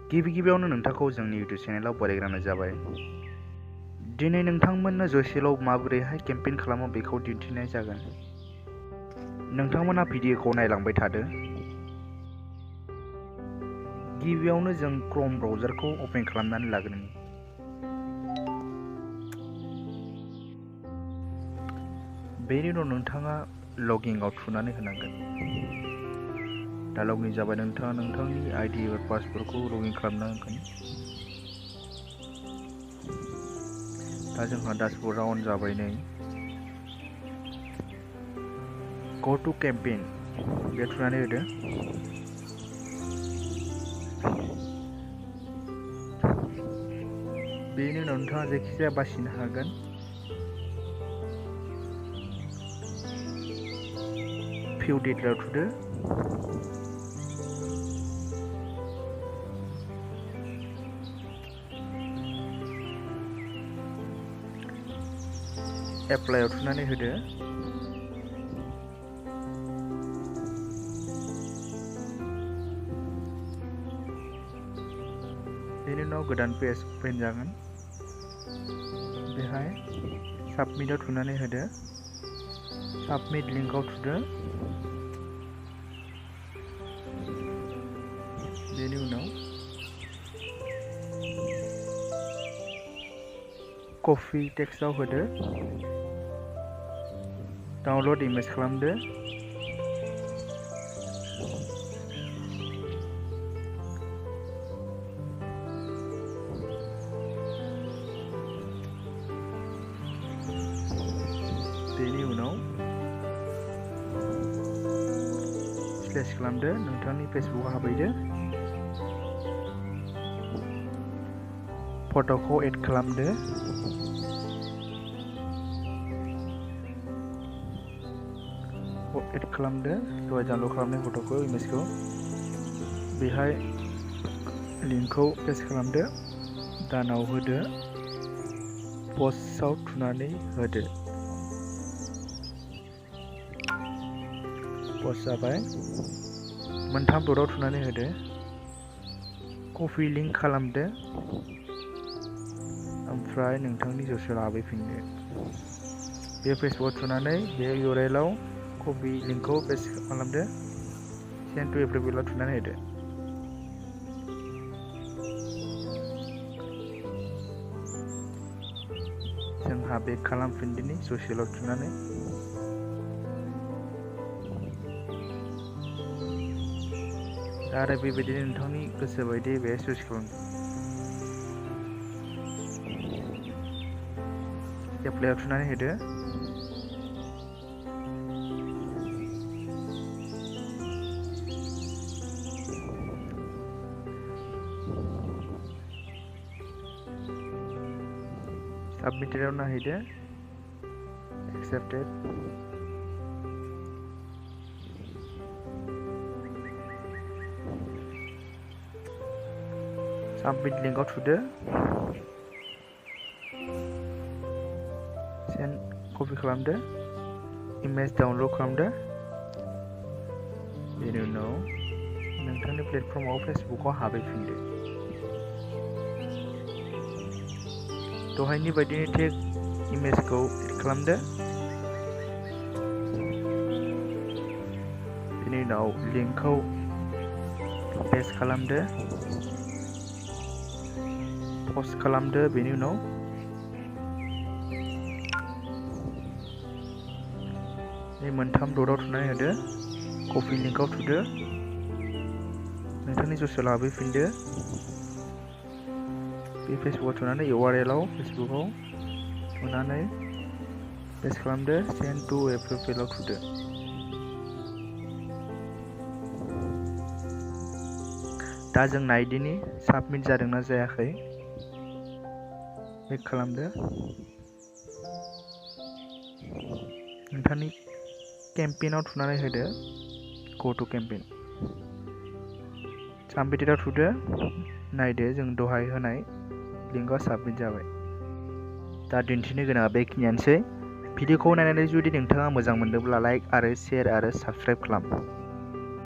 गिबियावनो नोंथांखौ जोंनि YouTube चेनेलाव बरायग्रोनाय जाबाय। दिनै नोंथांमोननो जसेलाव माबोरैहाय केम्पेइन खालामो बेखौ दिन्थिनाय जागोन। नोंथांमोना भिडिअखौ नायलांबाय थादो। गिबियावनो जों क्रोम ब्राउजारखौ ओपन खालामनानै लागोन। बेनि उनाव नोंथाङा लगिनआव थुनानै होनांगोन। दा लगिन जाबाय नोंथाङा नोंथांनि आइडि एबा पासवर्डखौ लगिन खालामना होगोन। दा जोंहा डासबर्डआ अन जाबाय नै। गो टु केम्पेइन बे थुनानै होदो। बेनि उनाव नोंथाङा जायखिजाया बासिनो हागोन। भिउ डिटेइलाव थुदो। एप्लाइआव थुनानै होदो। बेनि उनाव गोदान पेज ओपन जागोन। बेहाय साबमिटआव थुनानै होदो। साबमिट लिंकआव थुदो। बेनि उनाव कपि टेक्स्टआव होदो। डाउनलड इमेज खालामदो। बेनि उनाव स्लेश खालामदो। नोंथांनि फेसबुकआव हाबहैदो। फट'खौ एड खालामदो। एड खालामदो दहाय डाउनलड खालामनाय फट'खौ इमेजखौ। बेहाय लिंकखौ पेस्ट खालामदो। दानाव होदो। पस्टआव थुनानै होदो। पस्ट जाबाय। मोनथाम डटआव थुनानै होदो। कपि लिंक खालामदो। ओमफ्राय नोंथांनि जसेलाव हाबहैफिनदो। बे फेसबुकआव थुनानै बे URL-आव कपि लिंकखौ पेस्ट खालामदो। सेन्ड टु एभ्रिवेयारआव थुनानै होदो। जोंहा बेक खालामफिनदिनि जसेलाव थुनानै। आरो बेबायदिनो नोंथांनि गोसो बायदि बे चुज खालामदो। एप्लाइआव थुनानै होदो। साबमिटेडआव नायहैदो। एक्सेप्टेड। साबमिट लिंकआव थुदो। सेन्ड कपि खालामदो। इमेज डाउनलड खालामदो। बेनि उनाव नोंथांनि प्लेटफर्मआव फेसबुकआव हाबहैफिनदो। दहायनि बायदिनो टेग इमेजखौ एड खालामदो। बेनि उनाव लिंकखौ पेस्ट खालामदो। पस्ट खालामदो। बेनि उनाव मोनथाम डटआव थुनानै होदो। कपि लिंकआव थुदो। नोंथांनि जसेलाव हाबहैफिनदो। बे फेसबुकआव थुनानै URL-आव फेसबुकआव थुनानै पेस्ट खालामदो। सेन्ड टु एभ्रिवेयारआव थुदो। दा जों नायदिनि साबमिट जादोंना जायाखै। बेक खालामदो। नोंथांनि केम्पेइनाव थुनानै होदो। Go to campaign. साबमिटेडआव थुदो। नायदो जों दहाय होनाय लिंकआ साबमिट जाबाय। दा दिन्थिनो गोनाङा बेखिनियानोसै। भिडिअखौ नायनानै जुदि नोंथाङा मोजां मोनदोंब्ला लाइक आरो शेयार आरो साबस्क्राइब खालाम।